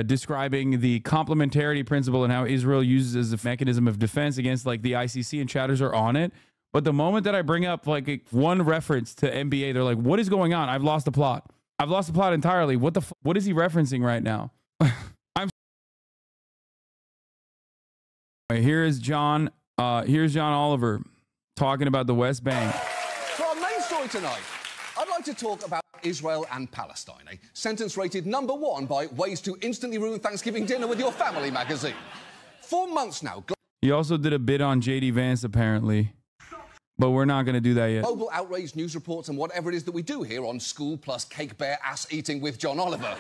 describing the complementarity principle and how Israel uses as a mechanism of defense against like the ICC, and chatters are on it. But the moment that I bring up like one reference to NBA, they're like, what is going on? I've lost the plot. I've lost the plot entirely. What is he referencing right now? Here's John Oliver talking about the West Bank. For our main story tonight, I'd like to talk about Israel and Palestine, a sentence rated #1 by Ways to Instantly Ruin Thanksgiving Dinner with Your Family magazine. 4 months now. He also did a bit on J.D. Vance, apparently. But we're not going to do that yet. Global outrage, news reports, and whatever it is that we do here on School Plus Cake Bear Ass Eating with John Oliver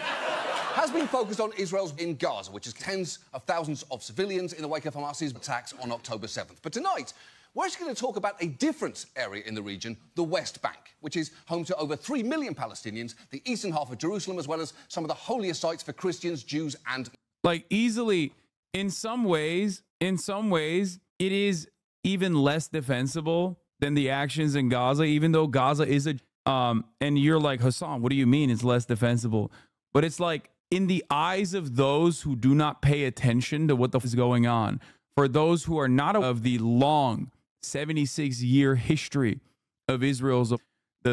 has been focused on Israel's in Gaza, which is tens of thousands of civilians in the wake of Hamas's attacks on October 7th. But tonight, we're actually going to talk about a different area in the region, the West Bank, which is home to over 3 million Palestinians, the eastern half of Jerusalem, as well as some of the holiest sites for Christians, Jews, and... Like, easily, in some ways, it is even less defensible than the actions in Gaza, even though Gaza is a... and you're like, Hasan, what do you mean it's less defensible? But it's like, in the eyes of those who do not pay attention to what the f is going on, for those who are not of the long 76-year history of Israel's...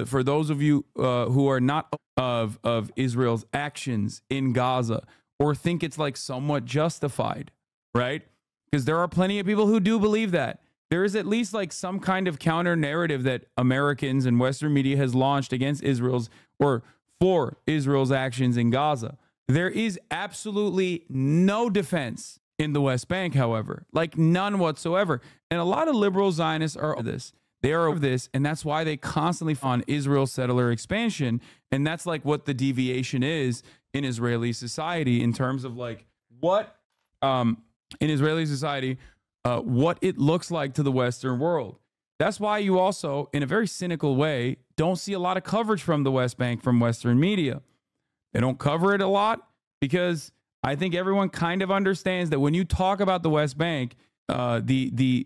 for those of you who are not of Israel's actions in Gaza, or think it's like somewhat justified, right? Because there are plenty of people who do believe that. There is at least like some kind of counter narrative that Americans and Western media has launched against Israel's or for Israel's actions in Gaza. There is absolutely no defense in the West Bank, however, like none whatsoever. And a lot of liberal Zionists are of this. They are of this, and that's why they constantly on Israel settler expansion. And that's like what the deviation is in Israeli society in terms of like what in Israeli society, what it looks like to the Western world. That's why you also, in a very cynical way, don't see a lot of coverage from the West Bank from Western media. They don't cover it a lot because I think everyone kind of understands that when you talk about the West Bank, the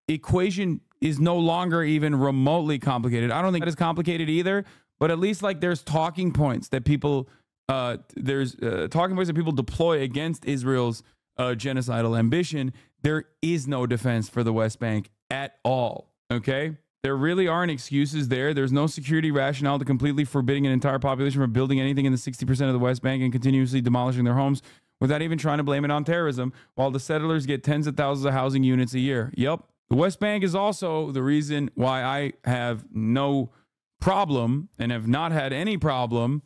equation is no longer even remotely complicated. I don't think that is complicated either, but at least like there's talking points that people deploy against Israel's genocidal ambition. There is no defense for the West Bank at all, okay? There really aren't excuses there. There's no security rationale to completely forbidding an entire population from building anything in the 60% of the West Bank and continuously demolishing their homes without even trying to blame it on terrorism, while the settlers get tens of thousands of housing units a year. Yep. The West Bank is also the reason why I have no problem and have not had any problem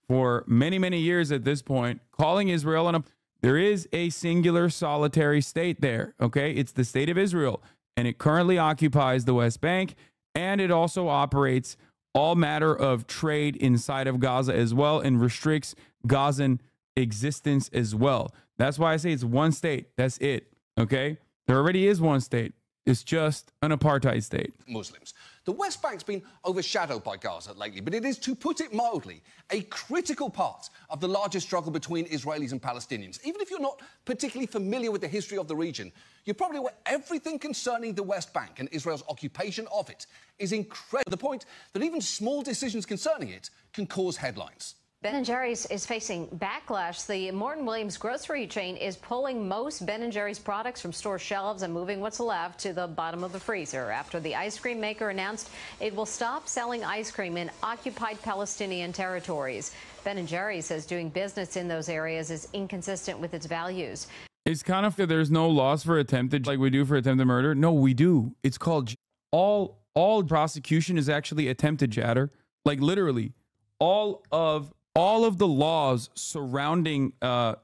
for many, many years at this point calling Israel on a... There is a singular solitary state there, okay? It's the state of Israel, and it currently occupies the West Bank, and it also operates all matter of trade inside of Gaza as well and restricts Gazan existence as well. That's why I say it's one state. That's it, okay? There already is one state. It's just an apartheid state. Muslims. The West Bank's been overshadowed by Gaza lately, but it is, to put it mildly, a critical part of the larger struggle between Israelis and Palestinians. Even if you're not particularly familiar with the history of the region, you're probably aware everything concerning the West Bank and Israel's occupation of it is incredible, to the point that even small decisions concerning it can cause headlines. Ben & Jerry's is facing backlash. The Morton Williams grocery chain is pulling most Ben & Jerry's products from store shelves and moving what's left to the bottom of the freezer after the ice cream maker announced it will stop selling ice cream in occupied Palestinian territories. Ben & Jerry's says doing business in those areas is inconsistent with its values. It's kind of, there's no laws for attempted, like we do for attempted murder. No, we do. It's called, all prosecution is actually attempted, chatter. Like literally, all of the laws surrounding are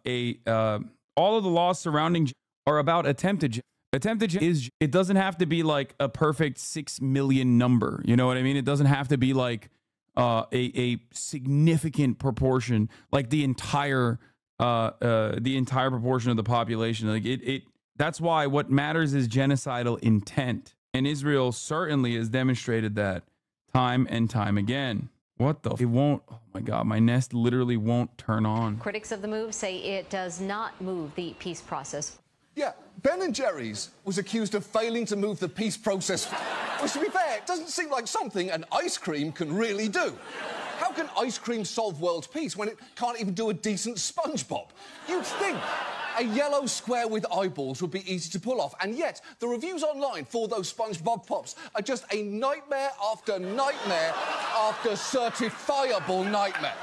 about attempted. Attempted is, it doesn't have to be like a perfect 6 million number. You know what I mean? It doesn't have to be like a significant proportion, like the entire proportion of the population. Like that's why what matters is genocidal intent, and Israel certainly has demonstrated that time and time again. What the? It won't. Oh my God, my Nest literally won't turn on. Critics of the move say it does not move the peace process. Yeah, Ben & Jerry's was accused of failing to move the peace process. Which, to be fair, doesn't seem like something an ice cream can really do. How can ice cream solve world peace when it can't even do a decent SpongeBob? You'd think a yellow square with eyeballs would be easy to pull off, and yet the reviews online for those SpongeBob pops are just a nightmare after nightmare after certifiable nightmare.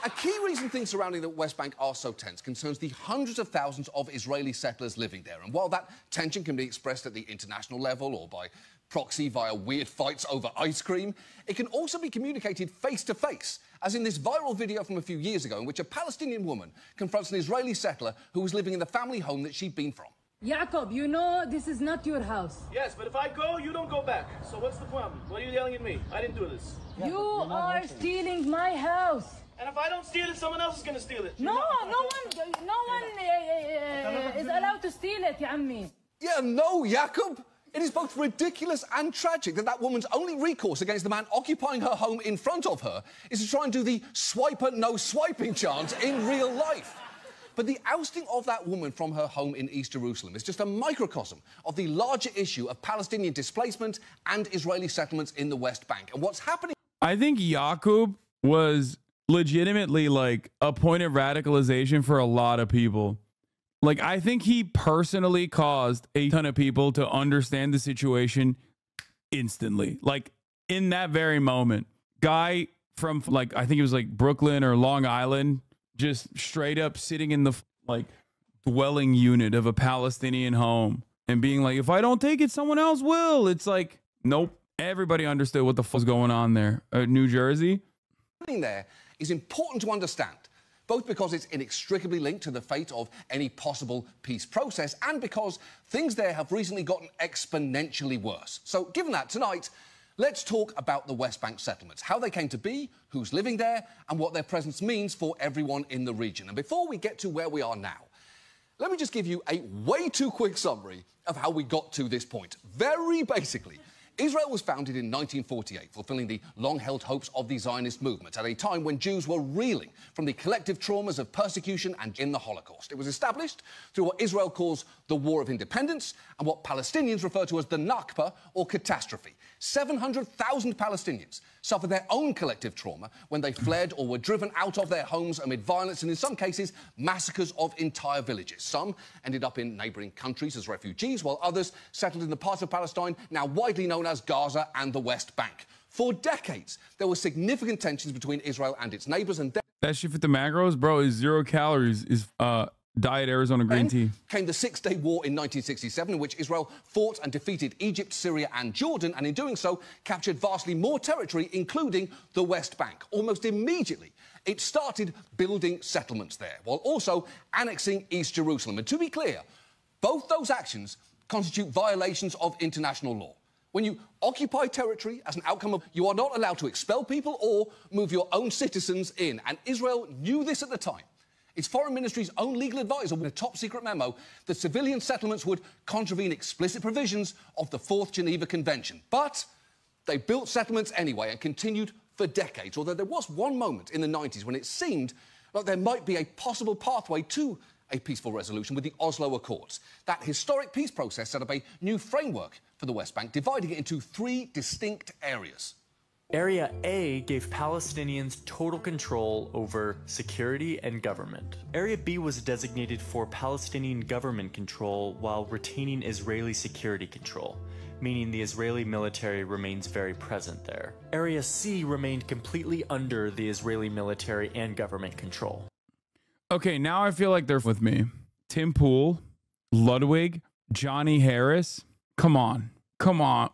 A key reason things surrounding the West Bank are so tense concerns the hundreds of thousands of Israeli settlers living there. And while that tension can be expressed at the international level or by proxy via weird fights over ice cream, it can also be communicated face-to-face, as in this viral video from a few years ago in which a Palestinian woman confronts an Israeli settler who was living in the family home that she'd been from. Jacob, you know this is not your house. Yes, but if I go, you don't go back. So what's the problem? Why are you yelling at me? I didn't do this. You are stealing my house. And if I don't steal it, someone else is going to steal it. No one is allowed to steal it, ya ammi. Yeah, no, Jacob. It is both ridiculous and tragic that that woman's only recourse against the man occupying her home in front of her is to try and do the swiper no swiping chant in real life. But the ousting of that woman from her home in East Jerusalem is just a microcosm of the larger issue of Palestinian displacement and Israeli settlements in the West Bank. And what's happening... I think Yaqub was legitimately like a point of radicalization for a lot of people. Like, I think he personally caused a ton of people to understand the situation instantly. Like, in that very moment, guy from, like, I think it was like Brooklyn or Long Island, just straight up sitting in the, like, dwelling unit of a Palestinian home and being like, if I don't take it, someone else will. It's like, nope. Everybody understood what the fuck was going on there. New Jersey. There is important to understand, both because it's inextricably linked to the fate of any possible peace process and because things there have recently gotten exponentially worse. So, given that, tonight, let's talk about the West Bank settlements, how they came to be, who's living there, and what their presence means for everyone in the region. And before we get to where we are now, let me just give you a way too quick summary of how we got to this point. Very basically, Israel was founded in 1948, fulfilling the long-held hopes of the Zionist movement at a time when Jews were reeling from the collective traumas of persecution and in the Holocaust. It was established through what Israel calls the War of Independence and what Palestinians refer to as the Nakba, or catastrophe. 700,000 Palestinians suffered their own collective trauma when they fled or were driven out of their homes amid violence and, in some cases, massacres of entire villages. Some ended up in neighbouring countries as refugees, while others settled in the part of Palestine now widely known as Gaza and the West Bank. For decades, there were significant tensions between Israel and its neighbours, and that shit with the macros, bro, is 0 calories, is diet Arizona green tea. Came the Six-Day War in 1967, in which Israel fought and defeated Egypt, Syria and Jordan, and in doing so, captured vastly more territory, including the West Bank. Almost immediately, it started building settlements there, while also annexing East Jerusalem. And to be clear, both those actions constitute violations of international law. When you occupy territory as an outcome of, you are not allowed to expel people or move your own citizens in. And Israel knew this at the time. Its foreign ministry's own legal advisor with a top-secret memo that civilian settlements would contravene explicit provisions of the Fourth Geneva Convention. But they built settlements anyway and continued for decades, although there was one moment in the 90s when it seemed like there might be a possible pathway to a peaceful resolution with the Oslo Accords. That historic peace process set up a new framework for the West Bank, dividing it into 3 distinct areas. Area A gave Palestinians total control over security and government. Area B was designated for Palestinian government control while retaining Israeli security control, meaning the Israeli military remains very present there. Area C remained completely under the Israeli military and government control. Okay, now I feel like they're with me. Tim Pool, Ludwig, Johnny Harris. Come on,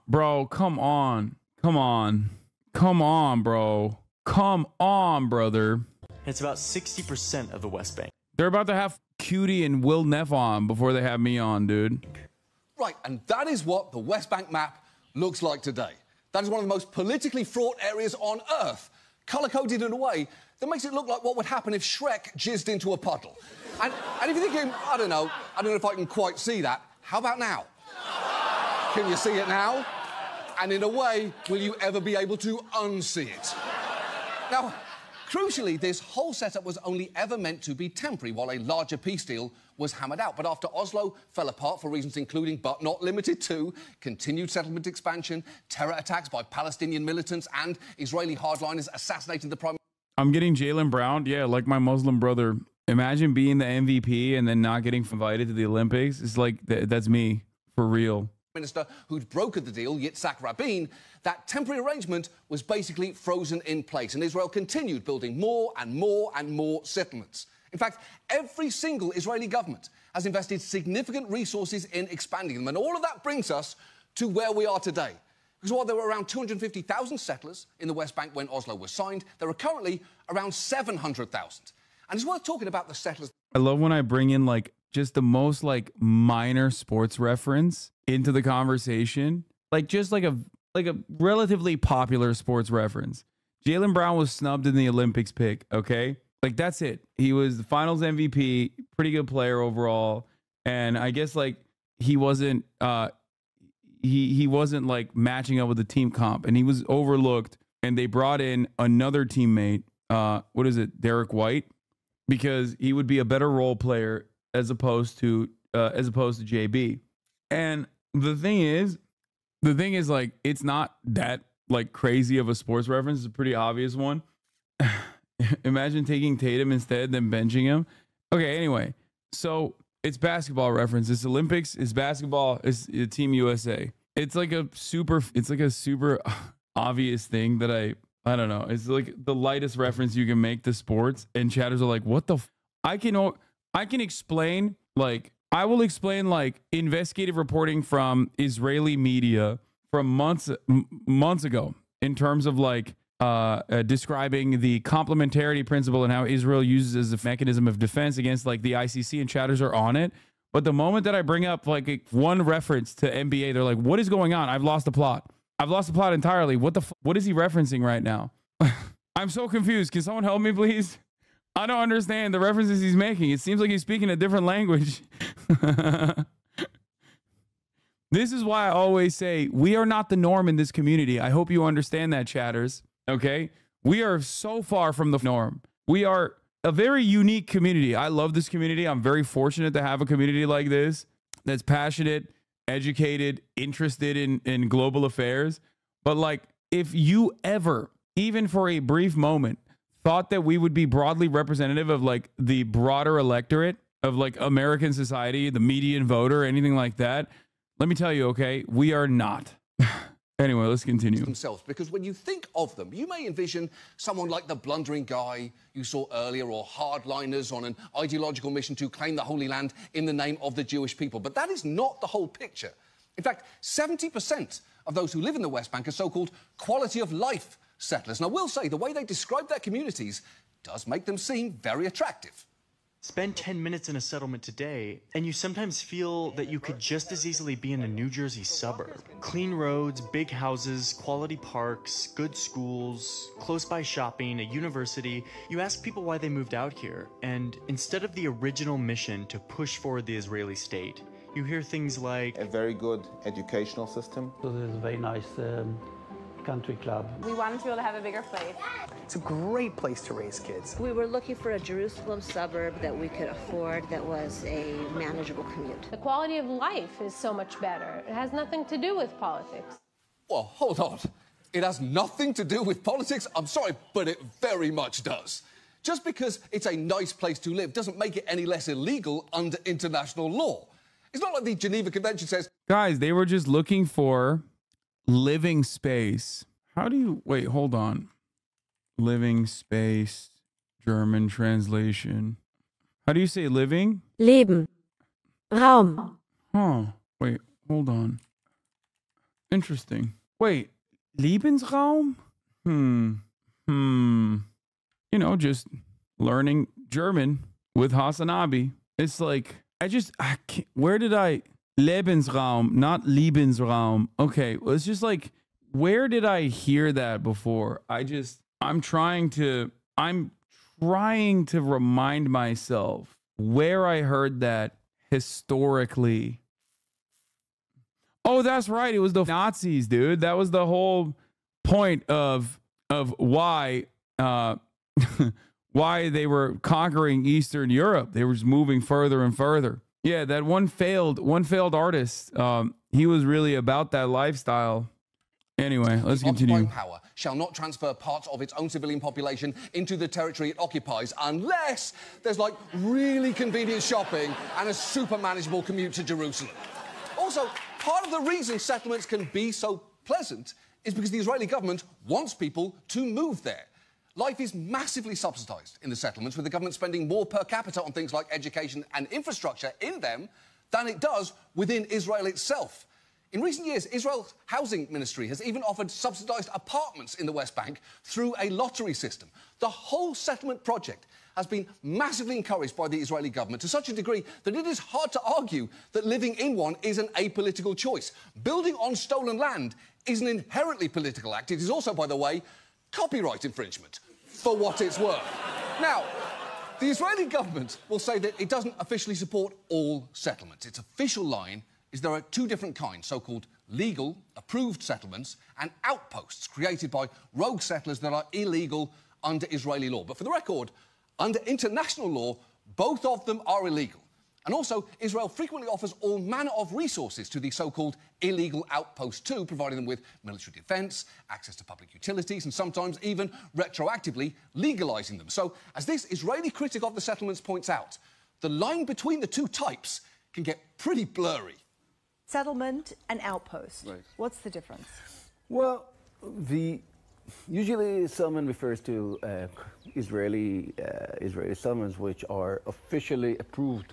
bro. Come on, bro. Come on, brother. It's about 60% of the West Bank. They're about to have Cutie and Will Neff on before they have me on, dude. Right, and that is what the West Bank map looks like today. That is one of the most politically fraught areas on Earth, colour-coded in a way that makes it look like what would happen if Shrek jizzed into a puddle. And if you're thinking, I don't know if I can quite see that, how about now? Can you see it now? And in a way, will you ever be able to unsee it? Now, Crucially, this whole setup was only ever meant to be temporary while a larger peace deal was hammered out. But after Oslo fell apart for reasons including, but not limited to, continued settlement expansion, terror attacks by Palestinian militants, and Israeli hardliners assassinating the prime... I'm getting Jaylen Brown. Yeah, like my Muslim brother. Imagine being the MVP and then not getting invited to the Olympics. It's like, that's me, for real. Minister who'd brokered the deal, Yitzhak Rabin, that temporary arrangement was basically frozen in place, and Israel continued building more and more and more settlements. In fact, every single Israeli government has invested significant resources in expanding them, and all of that brings us to where we are today. Because while there were around 250,000 settlers in the West Bank when Oslo was signed, there are currently around 700,000. And it's worth talking about the settlers. I love when I bring in like just the most like minor sports reference into the conversation, like just like a relatively popular sports reference. Jaylen Brown was snubbed in the Olympics pick. Okay, like that's it. He was the Finals MVP, pretty good player overall, and I guess like he wasn't he wasn't like matching up with the team comp, and he was overlooked. And they brought in another teammate. What is it, Derek White? Because he would be a better role player as opposed to JB. And the thing is like, it's not that like crazy of a sports reference. It's a pretty obvious one. Imagine taking Tatum instead, then benching him. Okay, anyway, so it's basketball reference. It's Olympics, it's basketball, it's Team USA. It's like a super obvious thing that I don't know. It's like the lightest reference you can make to sports, and chatters are like, "What the?" I can explain, like, I will explain like investigative reporting from Israeli media from months ago in terms of like describing the complementarity principle and how Israel uses as a mechanism of defense against like the ICC, and chatters are on it. But the moment that I bring up like one reference to NBA, they're like, "What is going on? I've lost the plot. I've lost the plot entirely. What is he referencing right now?" I'm so confused. Can someone help me, please? I don't understand the references he's making. It seems like he's speaking a different language. This is why I always say we are not the norm in this community. I hope you understand that, chatters. Okay? We are so far from the norm. We are a very unique community. I love this community. I'm very fortunate to have a community like this that's passionate, educated, interested in global affairs. But like, if you ever, even for a brief moment, thought that we would be broadly representative of like the broader electorate of like American society, the median voter, anything like that, let me tell you, okay, we are not. Anyway, let's continue. Themselves, because when you think of them, you may envision someone like the blundering guy you saw earlier, or hardliners on an ideological mission to claim the Holy Land in the name of the Jewish people. But that is not the whole picture. In fact, 70% of those who live in the West Bank are so-called quality of life settlers. And I will say, the way they describe their communities does make them seem very attractive. Spend 10 minutes in a settlement today, and you sometimes feel that you could just as easily be in a New Jersey suburb. Clean roads, big houses, quality parks, good schools, close-by shopping, a university. You ask people why they moved out here, and instead of the original mission to push forward the Israeli state, you hear things like a very good educational system. So there's a very nice country club. We wanted to be able to have a bigger place. It's a great place to raise kids. We were looking for a Jerusalem suburb that we could afford, that was a manageable commute. The quality of life is so much better. It has nothing to do with politics. Well, hold on. It has nothing to do with politics? I'm sorry, but it very much does. Just because it's a nice place to live doesn't make it any less illegal under international law. It's not like the Geneva Convention says... Guys, they were just looking for living space. How do you... Wait, hold on. Living space, German translation. How do you say living? Leben. Raum. Huh. Wait, hold on. Interesting. Wait, Lebensraum? You know, just learning German with HasanAbi. It's like... I can't, where did I, Lebensraum, not Lebensraum. Okay, well, it's just like, where did I hear that before? I'm trying to remind myself where I heard that historically. Oh, that's right. It was the Nazis, dude. That was the whole point of why why they were conquering Eastern Europe. They were just moving further and further. Yeah, that one failed artist. He was really about that lifestyle. Anyway, let's continue. Occupying power shall not transfer parts of its own civilian population into the territory it occupies unless there's, like, really convenient shopping and a super manageable commute to Jerusalem. Also, part of the reason settlements can be so pleasant is because the Israeli government wants people to move there. Life is massively subsidised in the settlements, with the government spending more per capita on things like education and infrastructure in them than it does within Israel itself. In recent years, Israel's housing ministry has even offered subsidised apartments in the West Bank through a lottery system. The whole settlement project has been massively encouraged by the Israeli government to such a degree that it is hard to argue that living in one is an apolitical choice. Building on stolen land is an inherently political act. It is also, by the way, copyright infringement, for what it's worth. Now, the Israeli government will say that it doesn't officially support all settlements. Its official line is there are two different kinds, so-called legal, approved settlements and outposts created by rogue settlers that are illegal under Israeli law. But for the record, under international law, both of them are illegal. And also, Israel frequently offers all manner of resources to the so-called illegal outposts too, providing them with military defence, access to public utilities, and sometimes even retroactively legalising them. So, as this Israeli critic of the settlements points out, the line between the two types can get pretty blurry. Settlement and outpost. Right. What's the difference? Well, usually settlement refers to Israeli settlements which are officially approved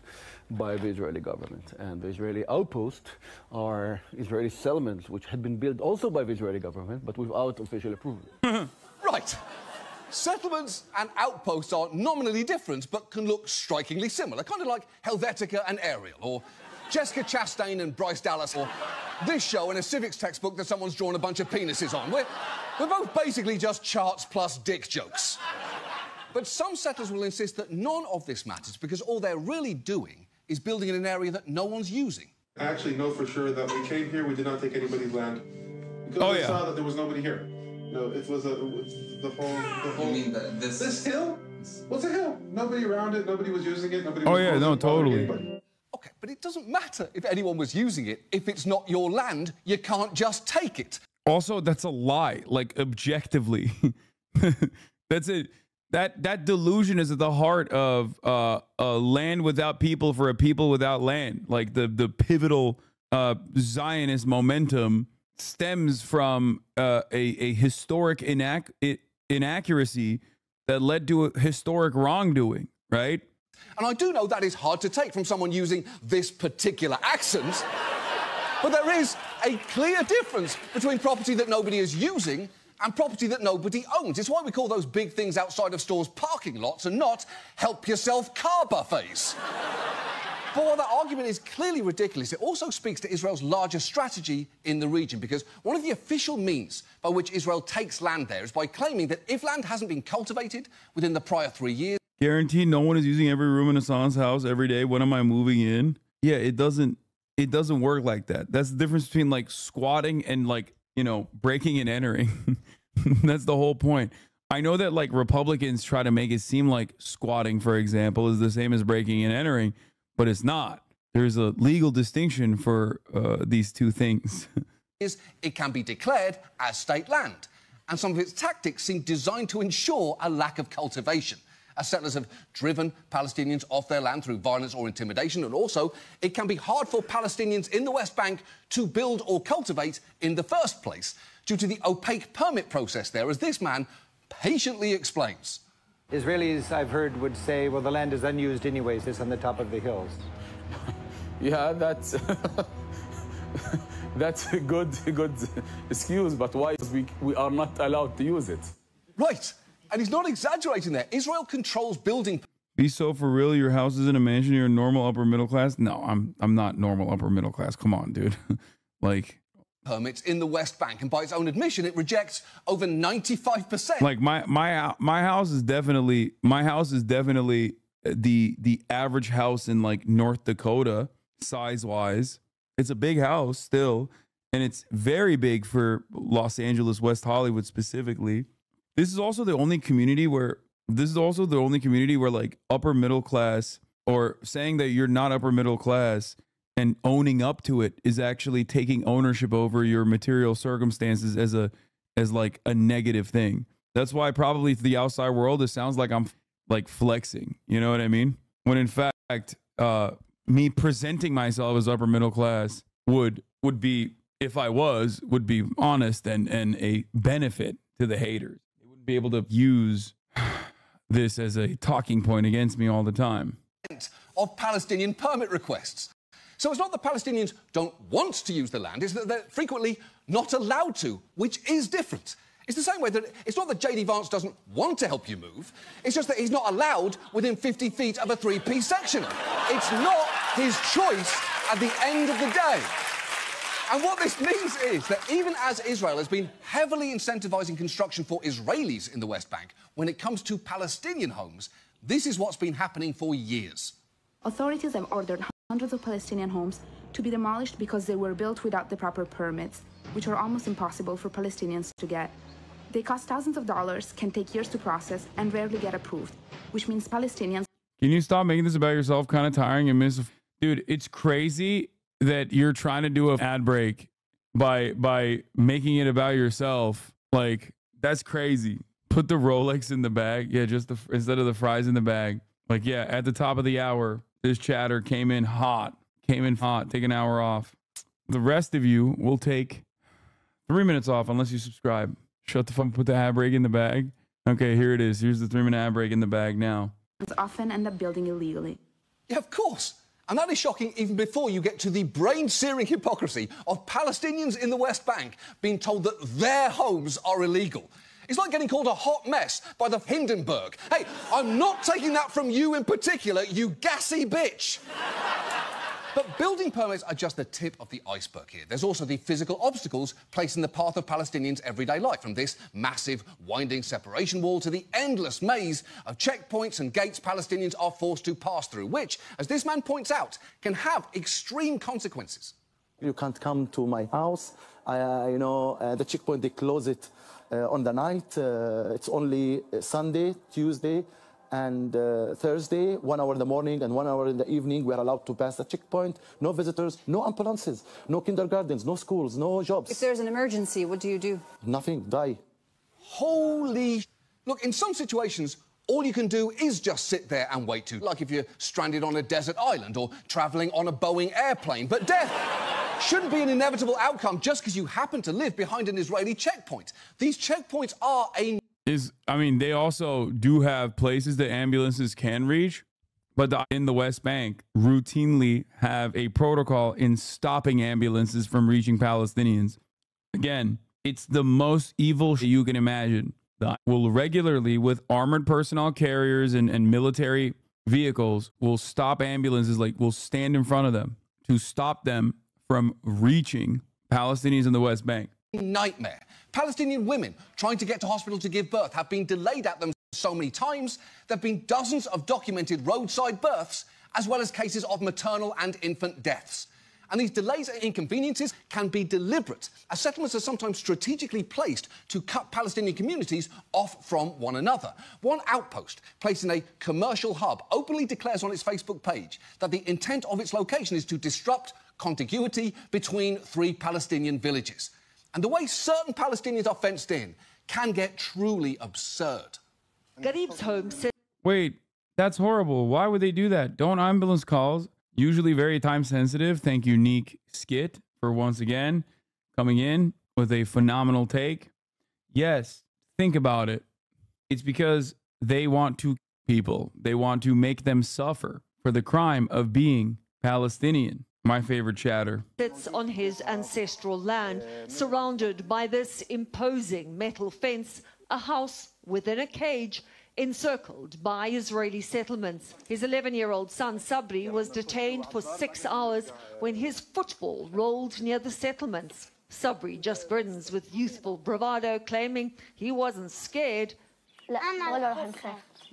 by the Israeli government, and the Israeli outposts are Israeli settlements which had been built also by the Israeli government but without official approval. Right. Settlements and outposts are nominally different but can look strikingly similar, kind of like Helvetica and Ariel, or Jessica Chastain and Bryce Dallas, or this show in a civics textbook that someone's drawn a bunch of penises on. We're both basically just charts plus dick jokes. But some settlers will insist that none of this matters because all they're really doing is building in an area that no one's using. I actually know for sure that we came here, we did not take anybody's land. Because we saw that there was nobody here. No, it was the whole... You mean this hill? What's a hill? Nobody around it, nobody was using it, nobody was... No, totally. OK, but it doesn't matter if anyone was using it. If it's not your land, you can't just take it. Also, that's a lie, like, objectively. That's it. That delusion is at the heart of a land without people for a people without land. Like, the pivotal Zionist momentum stems from a historic inaccuracy that led to a historic wrongdoing, right? And I do know that is hard to take from someone using this particular accent, but there is a clear difference between property that nobody is using and property that nobody owns. It's why we call those big things outside of stores parking lots and not help-yourself car buffets. But while that argument is clearly ridiculous, it also speaks to Israel's larger strategy in the region, because one of the official means by which Israel takes land there is by claiming that if land hasn't been cultivated within the prior 3 years... Guaranteed no one is using every room in Hasan's house every day. When am I moving in? Yeah, it doesn't work like that. That's the difference between, like, squatting and, like, you know, breaking and entering. That's the whole point. I know that, like, Republicans try to make it seem like squatting, for example, is the same as breaking and entering, but it's not. There's a legal distinction for these two things. It can be declared as state land, and some of its tactics seem designed to ensure a lack of cultivation, as settlers have driven Palestinians off their land through violence or intimidation, and also it can be hard for Palestinians in the West Bank to build or cultivate in the first place due to the opaque permit process there, as this man patiently explains. Israelis, I've heard, would say, well, the land is unused anyways, it's on the top of the hills. Yeah, that's that's a good excuse, but why we are not allowed to use it? Right. And he's not exaggerating there. Israel controls building... Be so for real, your house is in a mansion, you're normal upper middle class? No, I'm not normal upper middle class. Come on, dude. Like... permits in the West Bank, and by its own admission, it rejects over 95%. Like, my house is definitely... My house is definitely the average house in, like, North Dakota, size-wise. It's a big house still, and it's very big for Los Angeles, West Hollywood specifically. This is also the only community where this is also the only community where like upper middle class, or saying that you're not upper middle class and owning up to it, is actually taking ownership over your material circumstances as like a negative thing. That's why probably to the outside world, it sounds like I'm like flexing. You know what I mean? When in fact, me presenting myself as upper middle class would be, if I would be honest and a benefit to the haters. They wouldn't be able to use this as a talking point against me all the time. Of Palestinian permit requests. So it's not that Palestinians don't want to use the land, it's that they're frequently not allowed to, which is different. It's the same way that it's not that J.D. Vance doesn't want to help you move, it's just that he's not allowed within 50 feet of a three-piece sectional. It's not his choice at the end of the day. And what this means is that even as Israel has been heavily incentivizing construction for Israelis in the West Bank, when it comes to Palestinian homes, this is what's been happening for years. Authorities have ordered hundreds of Palestinian homes to be demolished because they were built without the proper permits, which are almost impossible for Palestinians to get. They cost thousands of dollars, can take years to process, and rarely get approved, which means Palestinians... Can you stop making this about yourself? Kind of tiring and Dude, it's crazy that you're trying to do an ad break by making it about yourself. Like, that's crazy. Put the Rolex in the bag. Yeah, just instead of the fries in the bag. Like, yeah, at the top of the hour, this chatter came in hot. Take an hour off. The rest of you will take 3 minutes off unless you subscribe. Shut the fuck, put the ad break in the bag. Okay, here it is. Here's the 3-minute ad break in the bag now. Often end up building illegally. Yeah, of course. And that is shocking even before you get to the brain-searing hypocrisy of Palestinians in the West Bank being told that their homes are illegal. It's like getting called a hot mess by the Hindenburg. Hey, I'm not taking that from you in particular, you gassy bitch. But building permits are just the tip of the iceberg here. There's also the physical obstacles placed in the path of Palestinians' everyday life, from this massive, winding separation wall to the endless maze of checkpoints and gates Palestinians are forced to pass through, which, as this man points out, can have extreme consequences. You can't come to my house. The checkpoint, they close it on the night. It's only Sunday, Tuesday, and Thursday, 1 hour in the morning and 1 hour in the evening, we are allowed to pass the checkpoint. No visitors, no ambulances, no kindergartens, no schools, no jobs. If there's an emergency, what do you do? Nothing, die. Holy... Look, in some situations, all you can do is just sit there and wait to, like if you're stranded on a desert island or travelling on a Boeing airplane. But death shouldn't be an inevitable outcome just because you happen to live behind an Israeli checkpoint. These checkpoints are they also do have places that ambulances can reach, but in the West Bank routinely have a protocol in stopping ambulances from reaching Palestinians. Again, it's the most evil shit you can imagine. Will regularly, with armored personnel carriers and military vehicles, will stop ambulances, like will stand in front of them to stop them from reaching Palestinians in the West Bank. Nightmare. Palestinian women trying to get to hospital to give birth have been delayed at them so many times. There have been dozens of documented roadside births, as well as cases of maternal and infant deaths. And these delays and inconveniences can be deliberate, as settlements are sometimes strategically placed to cut Palestinian communities off from one another. One outpost, placed in a commercial hub, openly declares on its Facebook page that the intent of its location is to disrupt contiguity between 3 Palestinian villages. And the way certain Palestinians are fenced in can get truly absurd. Garib's home said... Wait, that's horrible. Why would they do that? Don't ambulance calls, usually very time sensitive. Thank you, Neek Skit, for once again coming in with a phenomenal take. Yes, think about it. It's because they want to people. They want to make them suffer for the crime of being Palestinian. My favorite chatter. Sits on his ancestral land, surrounded by this imposing metal fence, a house within a cage, encircled by Israeli settlements. His 11-year-old son, Sabri, was detained for 6 hours when his football rolled near the settlements. Sabri just grins with youthful bravado, claiming he wasn't scared. You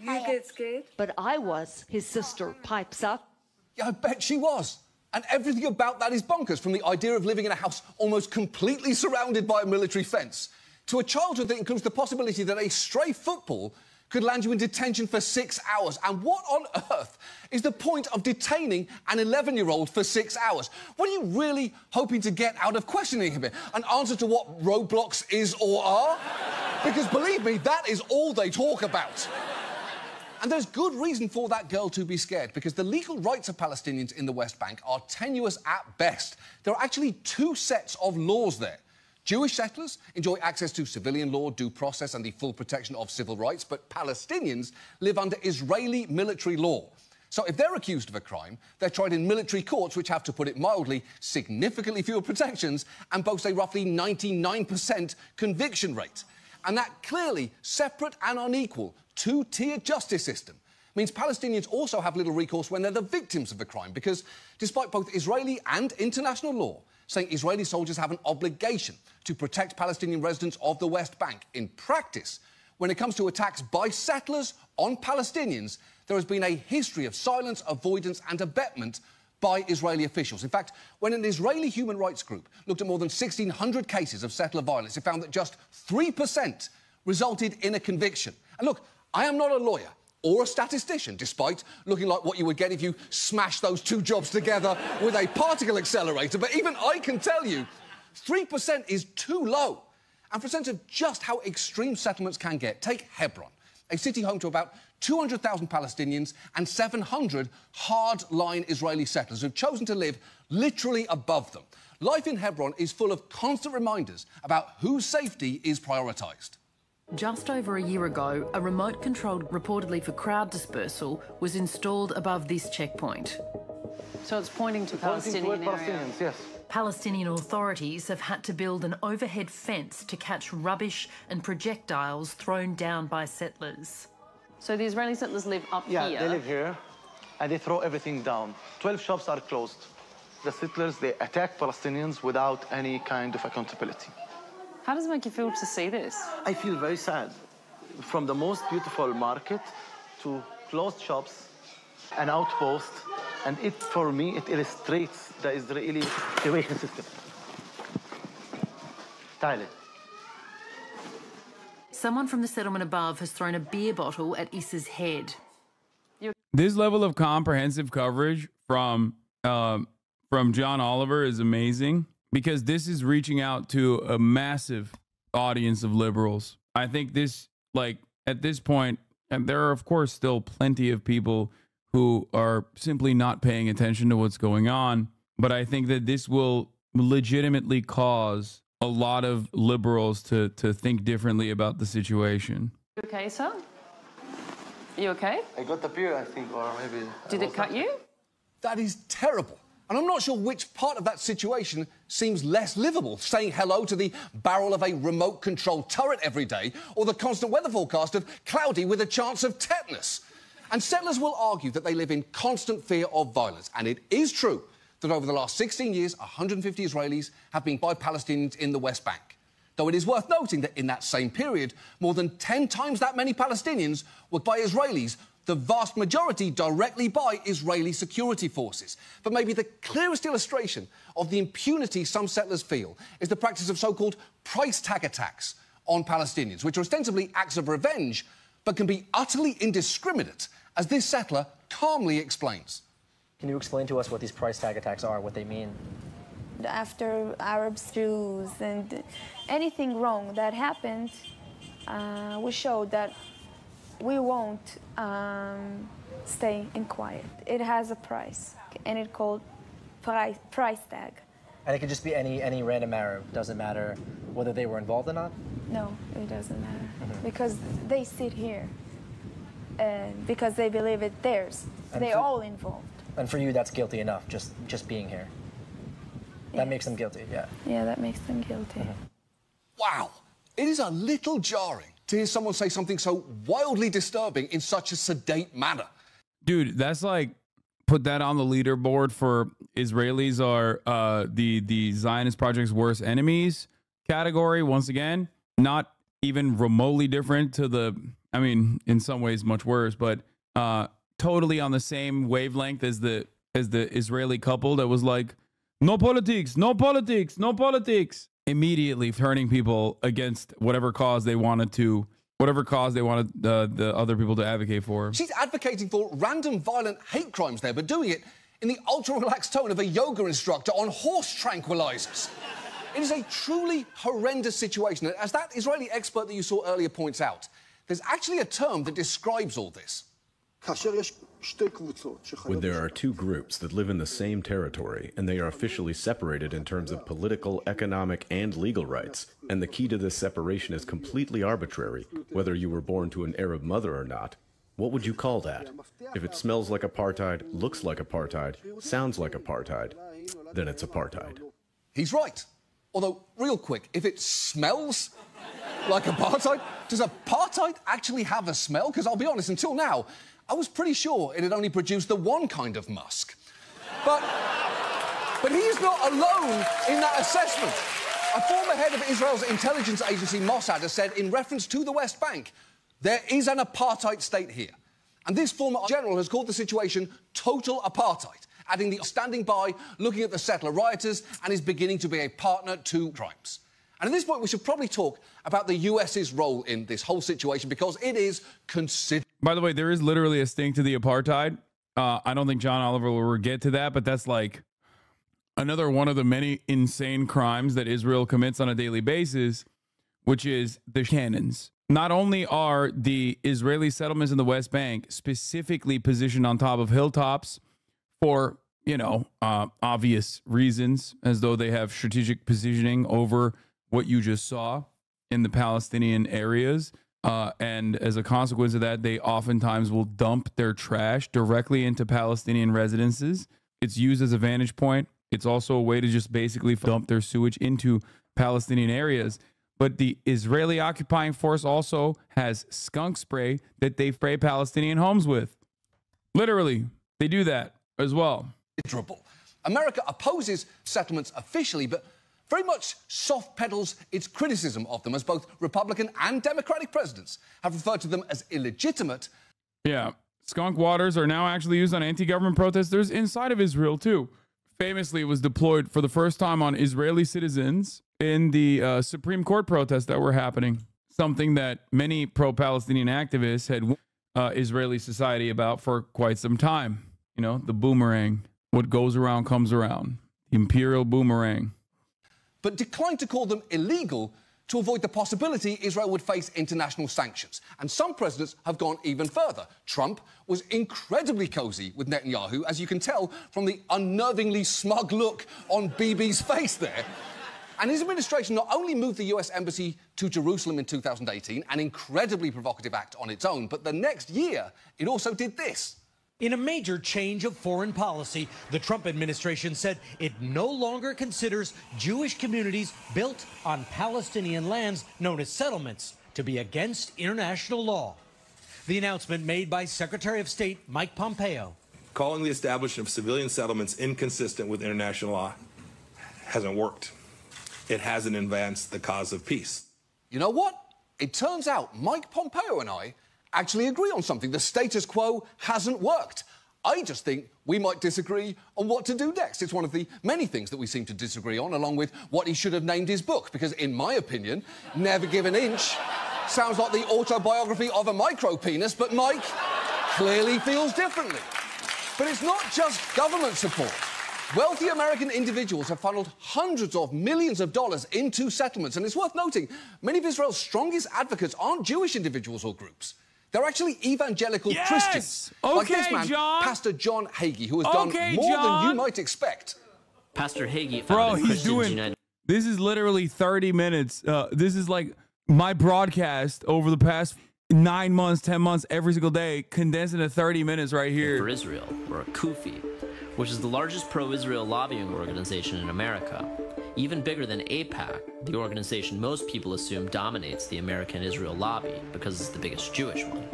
get scared? But I was, his sister pipes up. Yeah, I bet she was. And everything about that is bonkers, from the idea of living in a house almost completely surrounded by a military fence to a childhood that includes the possibility that a stray football could land you in detention for 6 hours. And what on earth is the point of detaining an 11-year-old for 6 hours? What are you really hoping to get out of questioning him? An answer to what roadblocks is or are? Because believe me, that is all they talk about. And there's good reason for that girl to be scared, because the legal rights of Palestinians in the West Bank are tenuous at best. There are actually two sets of laws there. Jewish settlers enjoy access to civilian law, due process and the full protection of civil rights, but Palestinians live under Israeli military law. So if they're accused of a crime, they're tried in military courts, which have, to put it mildly, significantly fewer protections and boast a roughly 99% conviction rate. And that clearly separate and unequal two-tier justice system means Palestinians also have little recourse when they're the victims of a crime, because despite both Israeli and international law saying Israeli soldiers have an obligation to protect Palestinian residents of the West Bank, in practice, when it comes to attacks by settlers on Palestinians, there has been a history of silence, avoidance and abetment by Israeli officials. In fact, when an Israeli human rights group looked at more than 1,600 cases of settler violence, it found that just 3% resulted in a conviction. And look, I am not a lawyer or a statistician, despite looking like what you would get if you smashed those two jobs together with a particle accelerator. But even I can tell you, 3% is too low. And for a sense of just how extreme settlements can get, take Hebron, a city home to about 200,000 Palestinians and 700 hard-line Israeli settlers who've chosen to live literally above them. Life in Hebron is full of constant reminders about whose safety is prioritised. Just over a year ago, a remote controlled, reportedly for crowd dispersal, was installed above this checkpoint. So it's pointing to Palestinian area. Yes. Palestinian authorities have had to build an overhead fence to catch rubbish and projectiles thrown down by settlers. So the Israeli settlers live up here? Yeah, they live here, and they throw everything down. 12 shops are closed. The settlers, they attack Palestinians without any kind of accountability. How does it make you feel to see this? I feel very sad. From the most beautiful market to closed shops, an outpost, and it, for me, it illustrates the Israeli immigration system. Thailand. Someone from the settlement above has thrown a beer bottle at Issa's head. This level of comprehensive coverage from John Oliver is amazing, because this is reaching out to a massive audience of liberals. I think this, like, at this point, and there are, of course, still plenty of people who are simply not paying attention to what's going on, but I think that this will legitimately cause a lot of liberals to think differently about the situation. You okay, sir? You okay? I got the beer, I think, or maybe... Did it cut you? That is terrible. And I'm not sure which part of that situation seems less livable, saying hello to the barrel of a remote-controlled turret every day, or the constant weather forecast of cloudy with a chance of tetanus. And settlers will argue that they live in constant fear of violence. And it is true that over the last 16 years, 150 Israelis have been by Palestinians in the West Bank. Though it is worth noting that in that same period, more than 10 times that many Palestinians were by Israelis, the vast majority directly by Israeli security forces. But maybe the clearest illustration of the impunity some settlers feel is the practice of so-called price tag attacks on Palestinians, which are ostensibly acts of revenge, but can be utterly indiscriminate, as this settler calmly explains. Can you explain to us what these price tag attacks are, what they mean? After Arabs, Jews, and anything wrong that happened, we showed that we won't stay in quiet. It has a price, and it's called price tag. And it could just be any random Arab, doesn't matter whether they were involved or not? No, it doesn't matter, because they sit here, because they believe it's theirs. They're all involved. And for you, that's guilty enough, just being here. That makes them guilty, yeah. Yeah, that makes them guilty. Wow, it is a little jarring to hear someone say something so wildly disturbing in such a sedate manner. Dude, that's like, put that on the leaderboard for Israelis are the Zionist project's worst enemies category. Once again, not even remotely different to the, I mean, in some ways much worse, but totally on the same wavelength as the Israeli couple that was like, no politics, no politics, no politics, immediately turning people against whatever cause they wanted to whatever cause they wanted the other people to advocate for. She's advocating for random violent hate crimes there, but doing it in the ultra-relaxed tone of a yoga instructor on horse tranquilizers. It is a truly horrendous situation. And as that Israeli expert that you saw earlier points out, there's actually a term that describes all this. When there are two groups that live in the same territory and they are officially separated in terms of political, economic, and legal rights, and the key to this separation is completely arbitrary, whether you were born to an Arab mother or not, what would you call that? If it smells like apartheid, looks like apartheid, sounds like apartheid, then it's apartheid. He's right. Although, real quick, if it smells like apartheid, does apartheid actually have a smell? Because I'll be honest, until now, I was pretty sure it had only produced the one kind of musk. But he's not alone in that assessment. A former head of Israel's intelligence agency, Mossad, has said, in reference to the West Bank, there is an apartheid state here. And this former general has called the situation total apartheid, adding the standing by, looking at the settler rioters, and is beginning to be a partner to crimes. And at this point, we should probably talk about the US's role in this whole situation, because it is considerable. By the way, there is literally a sting to the apartheid. I don't think John Oliver will get to that, but that's like another one of the many insane crimes that Israel commits on a daily basis, which is the cannons. Not only are the Israeli settlements in the West Bank specifically positioned on top of hilltops for, obvious reasons, as though they have strategic positioning over what you just saw in the Palestinian areas. And as a consequence of that, they oftentimes will dump their trash directly into Palestinian residences. It's used as a vantage point. It's also a way to just basically dump their sewage into Palestinian areas. But the Israeli occupying force also has skunk spray that they spray Palestinian homes with. Literally, they do that as well. America opposes settlements officially, but very much soft pedals its criticism of them, as both Republican and Democratic presidents have referred to them as illegitimate. Yeah, skunk waters are now actually used on anti-government protesters inside of Israel, too. Famously, it was deployed for the first time on Israeli citizens in the Supreme Court protests that were happening, something that many pro-Palestinian activists had Israeli society about for quite some time. The boomerang. What goes around comes around. The imperial boomerang. But declined to call them illegal to avoid the possibility Israel would face international sanctions. And some presidents have gone even further. Trump was incredibly cozy with Netanyahu, as you can tell from the unnervingly smug look on Bibi's face there. And his administration not only moved the US embassy to Jerusalem in 2018, an incredibly provocative act on its own, but the next year it also did this. In a major change of foreign policy, the Trump administration said it no longer considers Jewish communities built on Palestinian lands known as settlements to be against international law. The announcement made by Secretary of State Mike Pompeo. Calling the establishment of civilian settlements inconsistent with international law hasn't worked. It hasn't advanced the cause of peace. You know what? It turns out Mike Pompeo and I actually agree on something. The status quo hasn't worked. I just think we might disagree on what to do next. It's one of the many things that we seem to disagree on, along with what he should have named his book, because in my opinion, Never Give an Inch sounds like the autobiography of a micro-penis, but Mike clearly feels differently. But it's not just government support. Wealthy American individuals have funneled hundreds of millions of dollars into settlements, and it's worth noting, many of Israel's strongest advocates aren't Jewish individuals or groups. They're actually evangelical Christians. Okay, like this man, John. Pastor John Hagee, who has done more than you might expect. Pastor Hagee, bro, he's doing. This is literally 30 minutes. This is like my broadcast over the past 9 months, 10 months, every single day, condensed into 30 minutes right here. For Israel, or a KUFI, which is the largest pro-Israel lobbying organization in America. Even bigger than AIPAC, the organization most people assume dominates the American Israel lobby because it's the biggest Jewish one.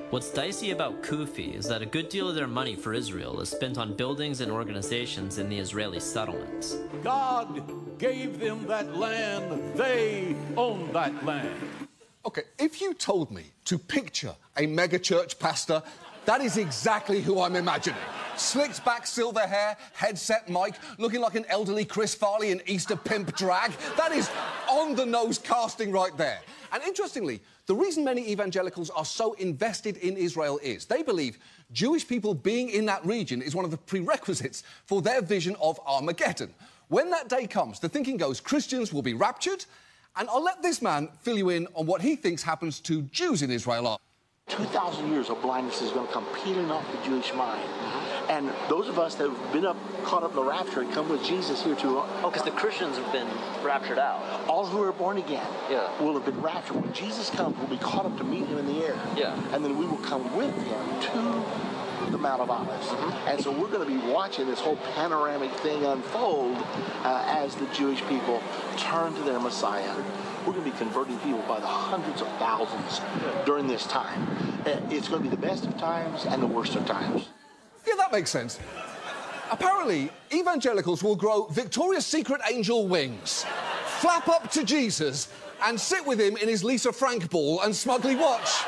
What's dicey about KUFI is that a good deal of their money for Israel is spent on buildings and organizations in the Israeli settlements. God gave them that land. They own that land. Okay, if you told me to picture a mega-church pastor, that is exactly who I'm imagining. Slicked back silver hair, headset mic, looking like an elderly Chris Farley in Easter pimp drag. That is on-the-nose casting right there. And interestingly, the reason many evangelicals are so invested in Israel is they believe Jewish people being in that region is one of the prerequisites for their vision of Armageddon. When that day comes, the thinking goes Christians will be raptured, and I'll let this man fill you in on what he thinks happens to Jews in Israel. 2,000 years of blindness is going to come peeling off the Jewish mind. And those of us that have been caught up in the rapture and come with Jesus here to... Oh, because the Christians have been raptured out. All who are born again will have been raptured. When Jesus comes, we'll be caught up to meet him in the air. Yeah. And then we will come with him to the Mount of Olives. And so we're going to be watching this whole panoramic thing unfold as the Jewish people turn to their Messiah. We're going to be converting people by the hundreds of thousands during this time. It's going to be the best of times and the worst of times. Yeah, that makes sense. Apparently, evangelicals will grow Victoria's Secret angel wings, flap up to Jesus, and sit with him in his Lisa Frank ball and smugly watch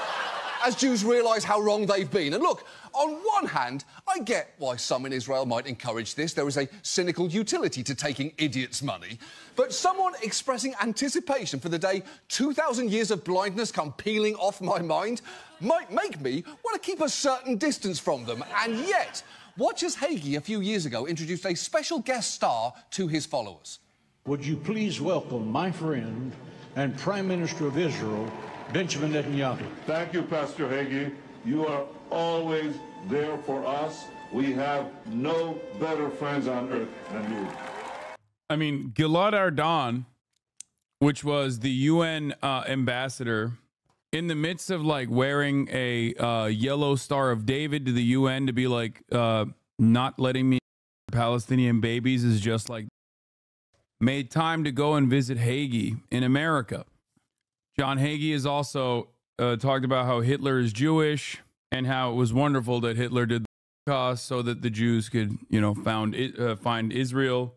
as Jews realise how wrong they've been. And look, on one hand, I get why some in Israel might encourage this. There is a cynical utility to taking idiots' money. But someone expressing anticipation for the day 2,000 years of blindness come peeling off my mind might make me want to keep a certain distance from them. And yet, watch as Hagee a few years ago introduced a special guest star to his followers. Would you please welcome my friend and Prime Minister of Israel, Benjamin Netanyahu. Thank you, Pastor Hagee. You are always there for us. We have no better friends on earth than you. I mean, Gilad Ardan, which was the UN ambassador, in the midst of like wearing a yellow Star of David to the UN to be like, not letting me Palestinian babies is just like, made time to go and visit Hagee in America. John Hagee has also talked about how Hitler is Jewish and how it was wonderful that Hitler did the Holocaust so that the Jews could, you know, find Israel.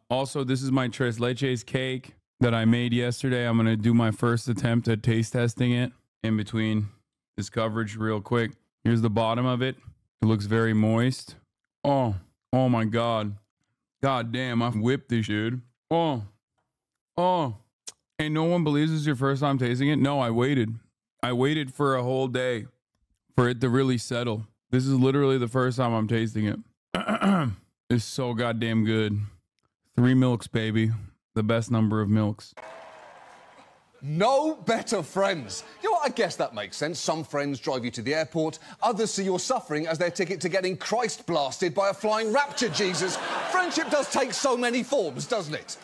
Also, this is my tres leches cake that I made yesterday. I'm going to do my first attempt at taste testing it in between this coverage real quick. Here's the bottom of it. It looks very moist. Oh my God. God damn, I whipped this dude. Oh. And no one believes this is your first time tasting it? No, I waited. I waited for a whole day for it to really settle. This is literally the first time I'm tasting it. It's so goddamn good. 3 milks, baby. The best number of milks. No better friends. You know what? I guess that makes sense. Some friends drive you to the airport. Others see your suffering as their ticket to getting Christ blasted by a flying rapture Jesus. Friendship does take so many forms, doesn't it?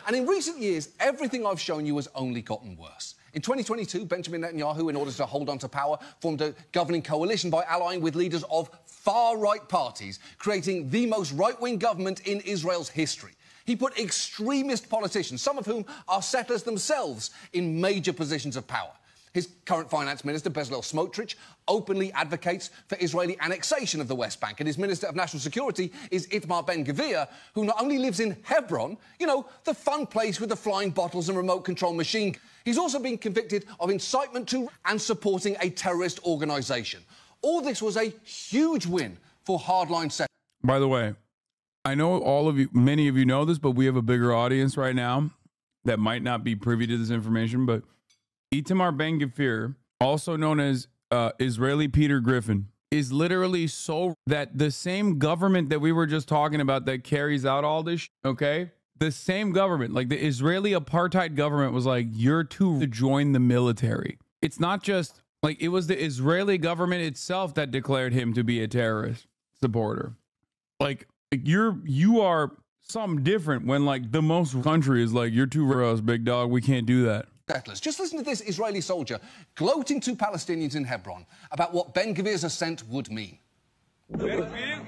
And in recent years, everything I've shown you has only gotten worse. In 2022, Benjamin Netanyahu, in order to hold on to power, formed a governing coalition by allying with leaders of far-right parties, creating the most right-wing government in Israel's history. He put extremist politicians, some of whom are settlers themselves, in major positions of power. His current finance minister, Bezalel Smotrich, openly advocates for Israeli annexation of the West Bank, and his minister of national security is Itamar Ben-Gvir, who not only lives in Hebron, you know, the fun place with the flying bottles and remote control machine. He's also been convicted of incitement to and supporting a terrorist organisation. All this was a huge win for hardline settlers. By the way, I know all of you, many of you know this, but we have a bigger audience right now that might not be privy to this information, but Itamar Ben-Gvir, also known as Israeli Peter Griffin, is literally so that the same government that we were just talking about that carries out all this, okay? The same government, like the Israeli apartheid government was like, you're to join the military. It's not just, like, it was the Israeli government itself that declared him to be a terrorist supporter. Like, you are something different when, like, the most country is like, you're too for us, big dog, we can't do that. Settlers. Just listen to this Israeli soldier gloating to Palestinians in Hebron about what Ben-Gvir's ascent would mean.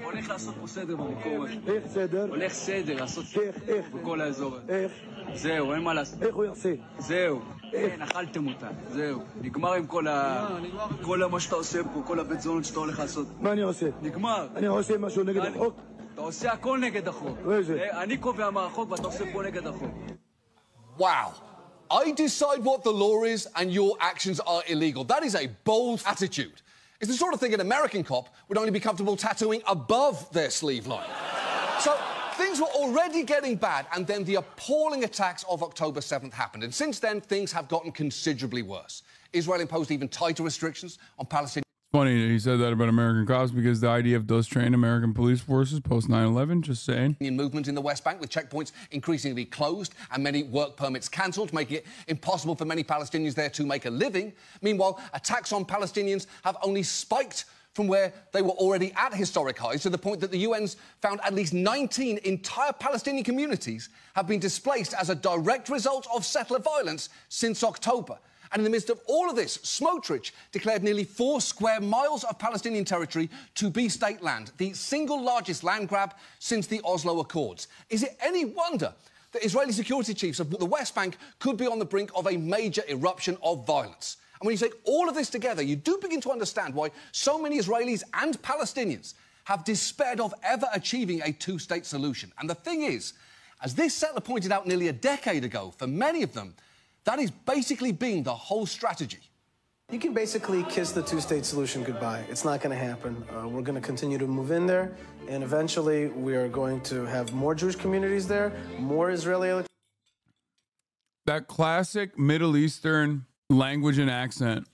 הולך לעשות פה סדר במקום הזה. איך סדר? הולך סדר, לעשות סדר בכל האזור הזה. זהו, אין מה לעשות. איך הוא יעשה? זהו. אין, אכלתם אותה. זהו. נגמר עם כל מה שאתה עושה פה, כל הבית זונות שאתה הולך לעשות. מה אני עושה? נגמר. אני עושה משהו נגד החוק? אתה עושה הכל נגד החוק. אני קובע מה החוק ואתה עושה פה נגד החוק. Wow. I decide what the law is and your actions are illegal. That is a bold attitude. It's the sort of thing an American cop would only be comfortable tattooing above their sleeve line. So, Things were already getting bad, and then the appalling attacks of October 7th happened. And since then, things have gotten considerably worse. Israel imposed even tighter restrictions on Palestinian... Funny that he said that about American cops because the IDF does train American police forces post 9/11, just saying. ...movement in the West Bank, with checkpoints increasingly closed and many work permits cancelled, making it impossible for many Palestinians there to make a living. Meanwhile, attacks on Palestinians have only spiked from where they were already at historic highs, to the point that the UN's found at least 19 entire Palestinian communities have been displaced as a direct result of settler violence since October. And in the midst of all of this, Smotrich declared nearly 4 square miles of Palestinian territory to be state land, the single largest land grab since the Oslo Accords. Is it any wonder that Israeli security chiefs of the West Bank could be on the brink of a major eruption of violence? And when you take all of this together, you do begin to understand why so many Israelis and Palestinians have despaired of ever achieving a two-state solution. And the thing is, as this settler pointed out nearly a decade ago, for many of them, that is basically being the whole strategy. You can basically kiss the two-state solution goodbye. It's not going to happen. We're going to continue to move in there, and eventually we are going to have more Jewish communities there, more Israeli... That classic Middle Eastern language and accent.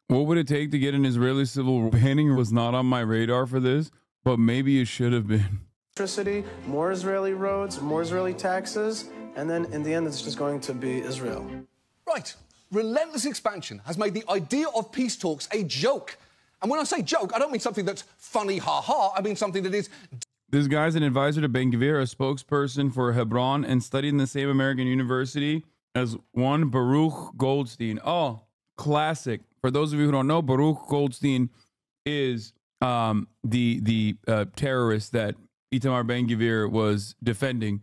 What would it take to get an Israeli civil banning was not on my radar for this, but maybe it should have been. Electricity, more Israeli roads, more Israeli taxes, and then in the end it's just going to be Israel. Right. Relentless expansion has made the idea of peace talks a joke. And when I say joke, I don't mean something that's funny, ha-ha. I mean something that is... This guy's an advisor to Ben-Gvir, a spokesperson for Hebron, and studied in the same American university as one Baruch Goldstein. Oh, classic. For those of you who don't know, Baruch Goldstein is the terrorist that Itamar Ben-Gvir was defending,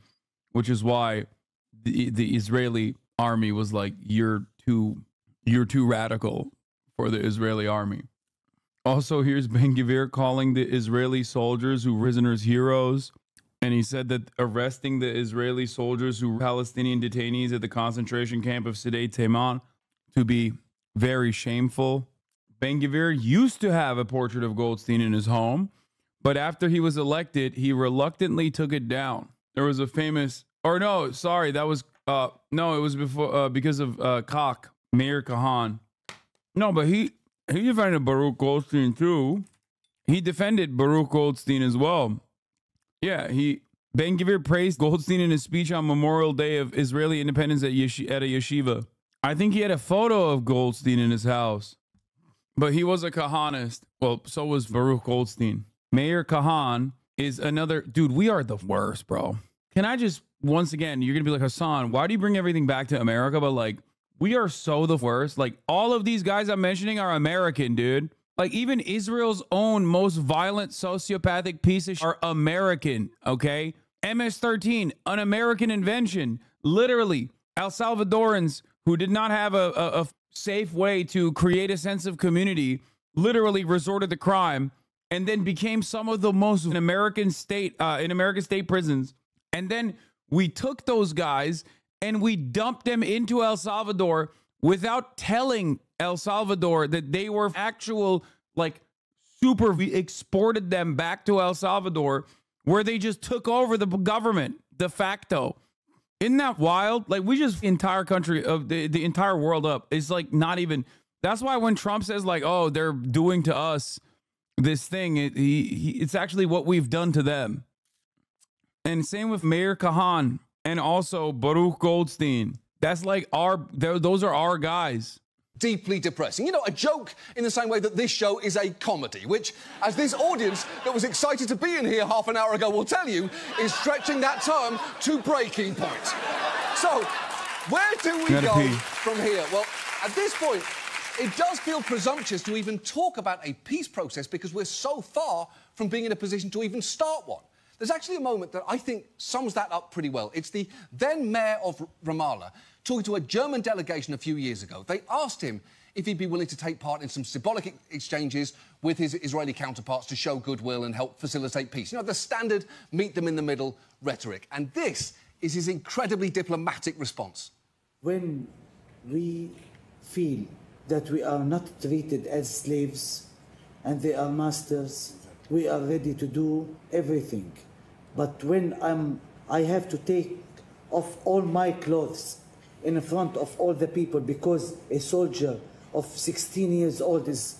which is why the Israeli army was like, you're too radical for the Israeli army. Also, here's Ben-Gvir calling the Israeli soldiers who were prisoners heroes. And he said that arresting the Israeli soldiers who were Palestinian detainees at the concentration camp of Sdei Teiman to be very shameful. Ben-Gvir used to have a portrait of Goldstein in his home, but after he was elected, he reluctantly took it down. There was a famous, or no, sorry, that was, no, it was before, because of Kach, Meir Kahan. No, but he defended Baruch Goldstein too. He defended Baruch Goldstein as well. Yeah, Ben-Gvir praised Goldstein in his speech on Memorial Day of Israeli independence at a yeshiva. I think he had a photo of Goldstein in his house. But he was a Kahanist. Well, so was Baruch Goldstein. Meir Kahan is another... Dude, we are the worst, bro. Can I just... Once again, you're going to be like, Hasan, why do you bring everything back to America? But, like, we are so the worst. Like, all of these guys I'm mentioning are American, dude. Like, even Israel's own most violent sociopathic piece of shit are American, okay? MS-13, an American invention. Literally, El Salvadorans who did not have a safe way to create a sense of community literally resorted to crime and then became some of the most in American state prisons. And then we took those guys and we dumped them into El Salvador without telling El Salvador that they were actual, like, we exported them back to El Salvador where they just took over the government de facto. Isn't that wild? Like, we just entire country of the entire world up. It's like not even. That's why when Trump says like, oh, they're doing to us this thing, it's actually what we've done to them. And same with Meir Kahan and also Baruch Goldstein. That's like those are our guys. Deeply depressing. You know, a joke in the same way that this show is a comedy, which, as this audience that was excited to be in here half an hour ago will tell you, is stretching that term to breaking point. So, where do we go from here? Well, at this point, it does feel presumptuous to even talk about a peace process because we're so far from being in a position to even start one. There's actually a moment that I think sums that up pretty well. It's the then mayor of Ramallah talking to a German delegation a few years ago. They asked him if he'd be willing to take part in some symbolic exchanges with his Israeli counterparts to show goodwill and help facilitate peace. You know, the standard meet-them-in-the-middle rhetoric. And this is his incredibly diplomatic response. When we feel that we are not treated as slaves and they are masters, we are ready to do everything. But when I have to take off all my clothes in front of all the people because a soldier of 16 years old is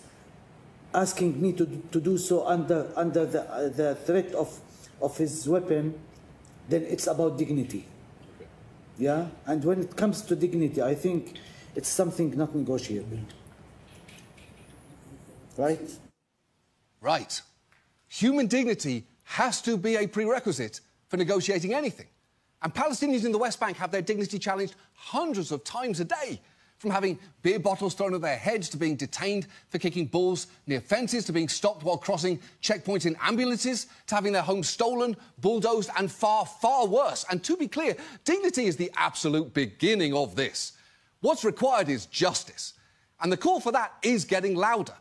asking me to do so under the threat of his weapon, then it's about dignity. Yeah? And when it comes to dignity, I think it's something not negotiable. Right? Right. Human dignity has to be a prerequisite for negotiating anything. And Palestinians in the West Bank have their dignity challenged hundreds of times a day, from having beer bottles thrown at their heads to being detained for kicking balls near fences to being stopped while crossing checkpoints in ambulances to having their homes stolen, bulldozed and far, far worse. And to be clear, dignity is the absolute beginning of this. What's required is justice. And the call for that is getting louder.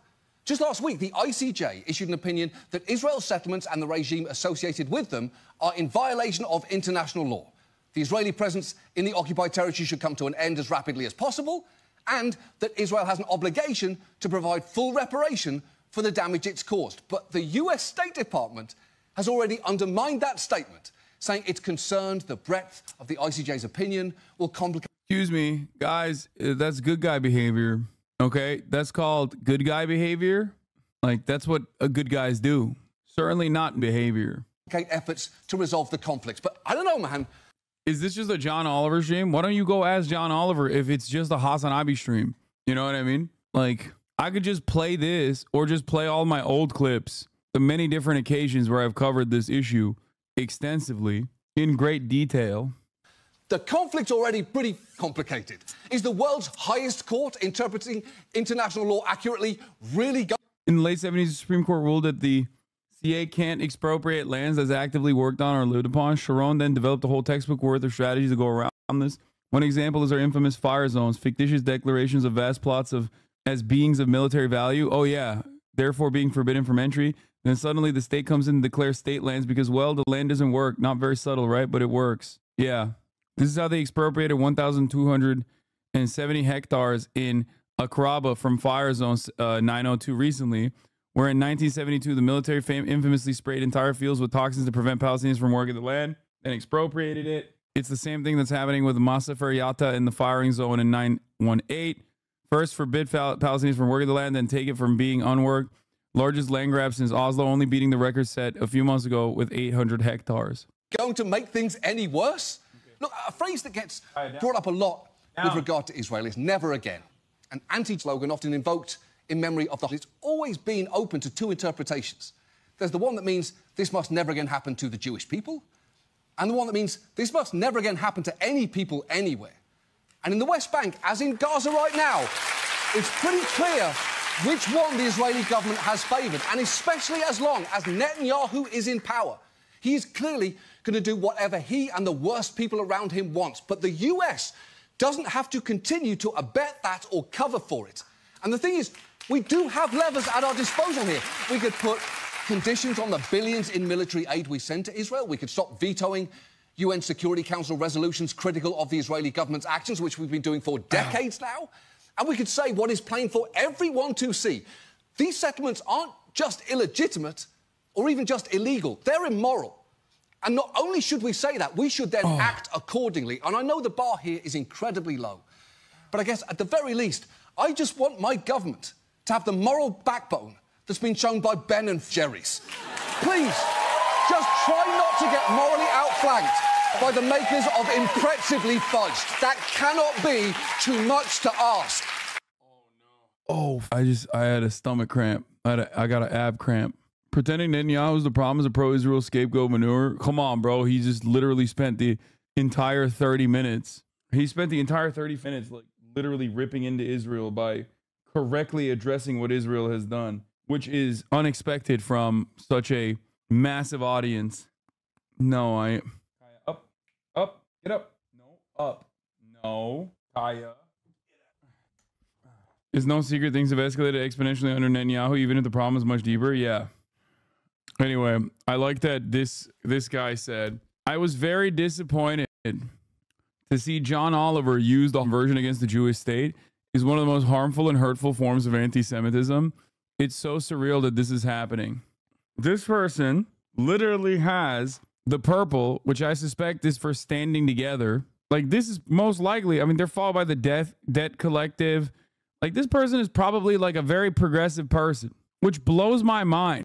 Just last week, the ICJ issued an opinion that Israel's settlements and the regime associated with them are in violation of international law. The Israeli presence in the occupied territory should come to an end as rapidly as possible, and that Israel has an obligation to provide full reparation for the damage it's caused. But the US State Department has already undermined that statement, saying it's concerned the breadth of the ICJ's opinion will complicate... Excuse me, guys, that's good guy behavior. Okay, that's called good guy behavior. Like, that's what good guys do. Certainly not behavior. ...efforts to resolve the conflicts. But I don't know, man. Is this just a John Oliver stream? Why don't you go ask John Oliver if it's just a HasanAbi stream? You know what I mean? Like, I could just play this or just play all my old clips, the many different occasions where I've covered this issue extensively in great detail. The conflict's already pretty complicated. Is the world's highest court interpreting international law accurately really going? In the late 70s, the Supreme Court ruled that the CA can't expropriate lands that's actively worked on or lived upon. Sharon then developed a whole textbook worth of strategies to go around this. One example is our infamous fire zones, fictitious declarations of vast plots as beings of military value. Oh yeah, therefore being forbidden from entry. Then suddenly the state comes in and declares state lands because, well, the land doesn't work. Not very subtle, right? But it works. Yeah. This is how they expropriated 1,270 hectares in Akraba from fire zone 902 recently, where in 1972 the military infamously sprayed entire fields with toxins to prevent Palestinians from working the land and expropriated it. It's the same thing that's happening with Masa Feryata in the firing zone in 918. First, forbid Palestinians from working the land, then take it from being unworked. Largest land grab since Oslo, only beating the record set a few months ago with 800 hectares. Going to make things any worse? Look, a phrase that gets brought up a lot with regard to Israel is never again. An anti-slogan often invoked in memory of the... It's always been open to two interpretations. There's the one that means this must never again happen to the Jewish people, and the one that means this must never again happen to any people anywhere. And in the West Bank, as in Gaza right now, it's pretty clear which one the Israeli government has favoured, and especially as long as Netanyahu is in power. He is clearly going to do whatever he and the worst people around him wants. But the US doesn't have to continue to abet that or cover for it. And the thing is, we do have levers at our disposal here. We could put conditions on the billions in military aid we send to Israel. We could stop vetoing UN Security Council resolutions critical of the Israeli government's actions, which we've been doing for decades now. And we could say what is plain for everyone to see. These settlements aren't just illegitimate or even just illegal. They're immoral. And not only should we say that, we should then act accordingly. And I know the bar here is incredibly low. But I guess at the very least, I just want my government to have the moral backbone that's been shown by Ben and Jerry's. Please, just try not to get morally outflanked by the makers of Impressively Fudged. That cannot be too much to ask. Oh, I had a stomach cramp. I got an ab cramp. Pretending Netanyahu's the problem is a pro-Israel scapegoat manure. Come on, bro. He just literally spent the entire 30 minutes. He spent the entire 30 minutes like literally ripping into Israel by correctly addressing what Israel has done, which is unexpected from such a massive audience. No, up, get up. No, up. No, Kaya. It's no secret things have escalated exponentially under Netanyahu, even if the problem is much deeper. Yeah. Anyway, I like that this guy said, I was very disappointed to see John Oliver use the version against the Jewish state is one of the most harmful and hurtful forms of anti-Semitism. It's so surreal that this is happening. This person literally has the purple, which I suspect is for standing together. Like, this is most likely, I mean, they're followed by the debt collective. Like, this person is probably like a very progressive person, which blows my mind.